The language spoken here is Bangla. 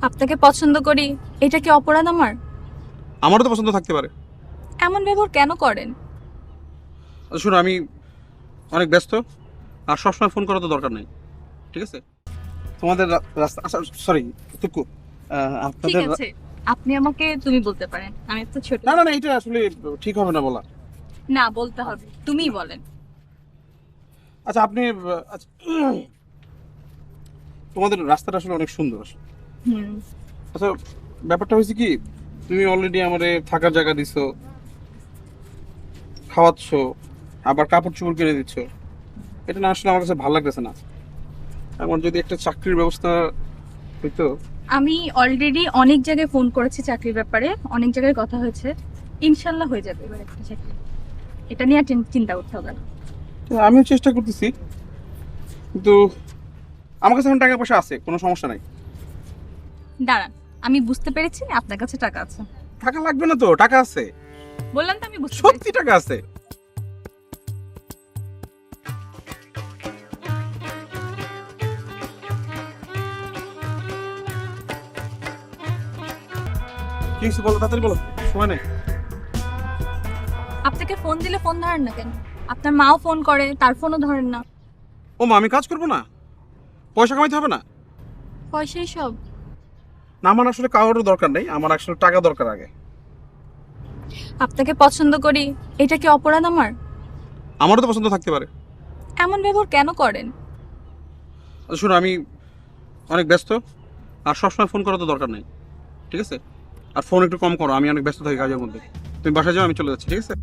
আপনাকে পছন্দ করি, এটা কি অপরাধ আমার? আমারও তো পছন্দ থাকতে পারে। এমন ব্যবহার কেন করেন? আচ্ছা শোনো, আমি অনেক ব্যস্ত, আর সবসময় ফোন করার তো দরকার নেই, ঠিক আছে? তোমাদের রাস্তা, আচ্ছা সরি টুকু, ঠিক আপনাদের আছে, আপনি আমাকে তুমি বলতে পারেন, আমি তো ছোট। না না না, এটা আসলে ঠিক হবে না বলা। না, বলতে হবে, তুমিই বলেন। আচ্ছা আপনি আচ্ছা, তোমাদের রাস্তাটা আসলে অনেক সুন্দর আসলে। হুম। আচ্ছা, ব্যাপারটা হয়েছে কি, তুমি অলরেডি আমারে থাকার জায়গা দিছো, খাওয়াচ্ছো, আবার কাপড় চোপড় কিনে দিচ্ছ। এটা না আসলে আমার কাছে ভালো লাগতেছে না। আমার যদি একটা চাকরির ব্যবস্থা হইতো। আমি অলরেডি অনেক জায়গায় ফোন করেছি চাকরির ব্যাপারে, অনেক জায়গায় কথা হয়েছে। ইনশাল্লাহ হয়ে যাবে এবার একটা চাকরি। এটা নিয়ে আর চিন্তা করতে হবে না। তো আমিও চেষ্টা করতেছি, কিন্তু আমার কাছে এখন টাকা পয়সা আছে, কোনো সমস্যা নাই। দাঁড়ান, আমি বুঝতে পেরেছি আপনার কাছে টাকা আছে। টাকা লাগবে না তো, টাকা আছে, বললাম তো আমি বুঝতে সত্যি পেরেছি। টাকা আছে। কি হয়েছে বলো, তাড়াতাড়ি বলো, সময় নেই। আপনাকে ফোন দিলে ফোন ধরেন না কেন? আপনার মাও ফোন করে, তার ফোনও ধরেন না। ও মা, আমি কাজ করবো না? পয়সা কামাইতে হবে না? পয়সাই সব? না, আমার আসলে কারোর দরকার নেই, আমার আসলে টাকা দরকার আগে। আপনাকে পছন্দ করি, এটা কি অপরাধ আমার? আমারও তো পছন্দ থাকতে পারে। এমন ব্যবহার কেন করেন? আচ্ছা শোনো, আমি অনেক ব্যস্ত, আর সবসময় ফোন করার তো দরকার নেই, ঠিক আছে? আর ফোন একটু কম করো, আমি অনেক ব্যস্ত থাকি কাজের মধ্যে। তুমি বাসায় যাও, আমি চলে যাচ্ছি, ঠিক আছে?